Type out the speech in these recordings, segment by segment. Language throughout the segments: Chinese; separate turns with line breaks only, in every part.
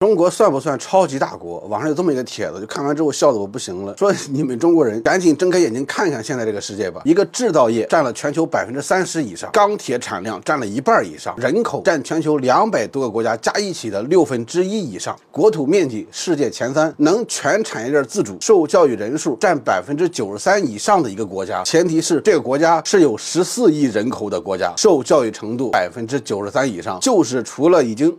中国算不算超级大国？网上有这么一个帖子，就看完之后笑得我不行了，说你们中国人赶紧睁开眼睛看看现在这个世界吧。一个制造业占了全球30%以上，钢铁产量占了1半以上，人口占全球200多个国家加一起的1/6以上，国土面积世界前3，能全产业链自主，受教育人数占93%以上的一个国家。前提是这个国家是有14亿人口的国家，受教育程度93%以上，就是除了已经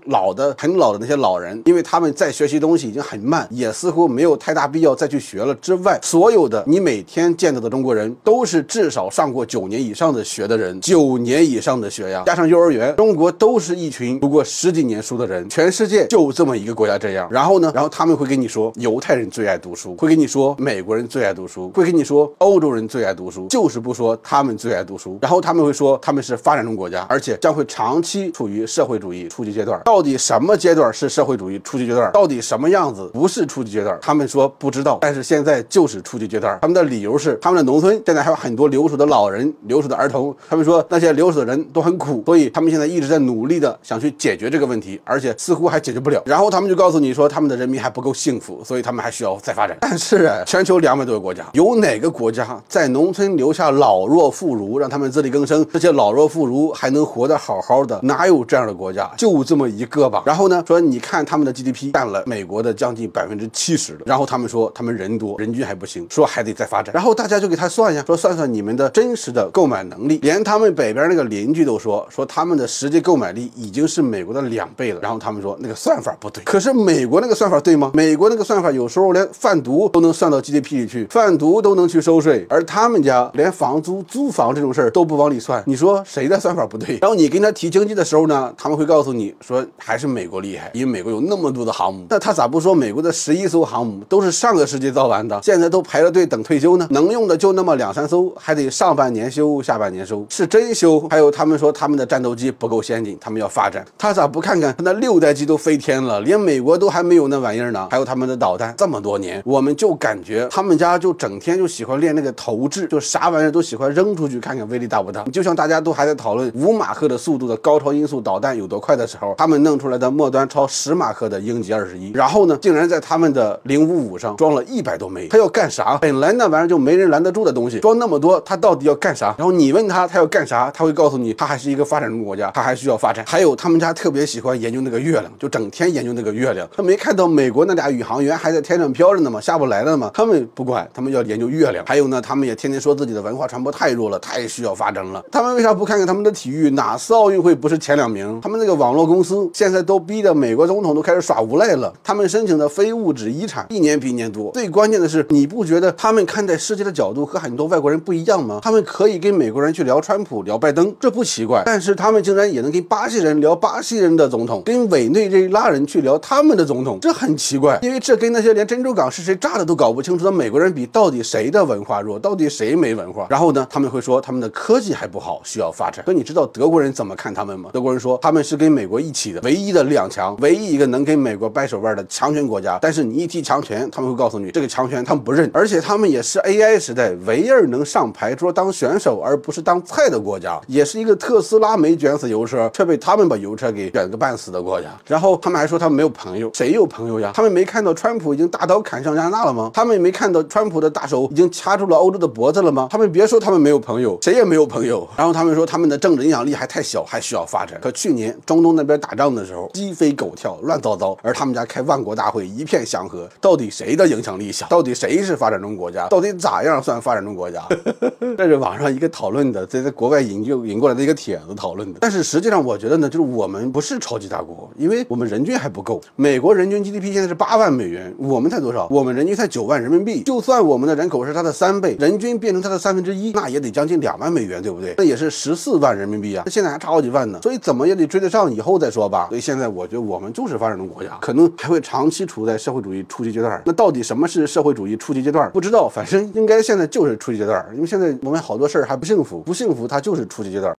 很老的那些老人，因为他们在学习东西已经很慢，也似乎没有太大必要再去学了之外，所有的你每天见到的中国人都是至少上过9年以上的学的人，9年以上的学呀，加上幼儿园，中国都是一群读过10几年书的人，全世界就这么一个国家这样。然后呢，他们会跟你说犹太人最爱读书，会跟你说美国人最爱读书，会跟你说欧洲人最爱读书，就是不说他们最爱读书。然后他们会说他们是发展中国家，而且将会长期处于社会主义初级阶段。到底什么阶段是社会主义初级阶段？到底什么样子不是初级阶段？他们说不知道，但是现在就是初级阶段。他们的理由是他们的农村现在还有很多留守的老人、留守的儿童，他们说那些留守的人都很苦，所以他们现在一直在努力的想去解决这个问题，而且似乎还解决不了。然后他们就告诉你说他们的人民还不够幸福，所以他们还需要再发展。但是全球200多个国家，有哪个国家在农村留下老弱妇孺，让他们自力更生？这些老弱妇孺还能活得好好的，哪有这样的国家？就这么一个吧。然后呢，说你看他们的 GDP 占了美国的将近70%的，然后他们说他们人多，人均还不行，说还得再发展。然后大家就给他算呀，说算算你们的真实的购买能力，连他们北边那个邻居都说他们的实际购买力已经是美国的2倍了。然后他们说那个算法不对，可是美国那个算法对吗？美国那个算法有时候连贩毒都能算到 GDP 里去，贩毒都能去收税，而他们家连房租、租房这种事儿都不往里算，你说谁的算法不对？然后你跟他提经济的时候呢，他们会告诉你说还是美国厉害，因为美国有那么多的航母。那他咋不说美国的11艘航母都是上个世纪造完的，现在都排着队等退休呢？能用的就那么2、3艘，还得上半年修，下半年收，是真修？还有他们说他们的战斗机不够先进，他们要发展，他咋不看看他那6代机都飞天了，连美国都还没有那玩意儿呢？还有他们的导弹，这么多年，我们就感觉他们家就整天就喜欢练那个投掷，就啥玩意儿都喜欢扔出去看看威力大不大。就像大家都还在讨论5马赫的速度的高超音速导弹有多快的时候，他们弄出来的末端超10马赫的鹰击21，然后呢，竟然在他们的055上装了100多枚，他要干啥？本来那玩意儿就没人拦得住的东西，装那么多，他到底要干啥？然后你问他要干啥，他会告诉你，他还是一个发展中国家，他还需要发展。还有他们家特别喜欢研究那个月亮，就整天研究那个月亮。他没看到美国那俩宇航员还在天上飘着呢吗？下不来了吗？他们不管，他们要研究月亮。还有呢，他们也天天说自己的文化传播太弱了，太需要发展了。他们为啥不看看他们的体育？哪次奥运会不是前2名？他们那个网络公司现在都逼得美国总统都开始耍无赖了。他们申请的非物质遗产一年比一年多。最关键的是，你不觉得他们看待世界的角度和很多外国人不一样吗？他们可以跟美国人去聊川普、聊拜登，这不奇怪。但是他们竟然也能跟巴西人聊巴西人的总统，跟委内瑞拉人去聊他们的总统，这很奇怪。因为这跟那些连珍珠港是谁炸的都搞不清楚的美国人比，到底谁的文化弱，到底谁没文化？然后呢，他们会说他们的科技还不好，需要发展。可你知道德国人怎么看他们吗？德国人说他们是跟美国一起的唯一的力量强，唯一一个能跟美国掰手腕的强权国家。但是你一提强权，他们会告诉你这个强权他们不认，而且他们也是 AI 时代唯一能上牌桌当选手而不是当菜的国家，也是一个特斯拉没卷死油车却被他们把油车给卷个半死的国家。然后他们还说他们没有朋友，谁有朋友呀？他们没看到川普已经大刀砍向加拿大了吗？他们没看到川普的大手已经掐住了欧洲的脖子了吗？他们别说他们没有朋友，谁也没有朋友。然后他们说他们的政治影响力还太小，还需要发展。可去年中东那边打仗的时候，鸡飞狗跳，乱糟糟，而他们家开万国大会，一片祥和。到底谁的影响力小？到底谁是发展中国家？到底咋样算发展中国家？这是网上一个讨论的，在国外引过来的一个帖子讨论的。但是实际上我觉得呢，就是我们不是超级大国，因为我们人均还不够。美国人均 GDP 现在是8万美元，我们才多少？我们人均才9万人民币。就算我们的人口是它的3倍，人均变成它的1/3，那也得将近2万美元，对不对？那也是14万人民币啊，那现在还差好几万呢。所以怎么也得追得上，以后再说吧。所以现在我觉得我们就是发展中国家，可能还会长期处在社会主义初级阶段。那到底什么是社会主义初级阶段？不知道，反正应该现在就是初级阶段，因为现在我们好多事儿还不幸福，不幸福它就是初级阶段。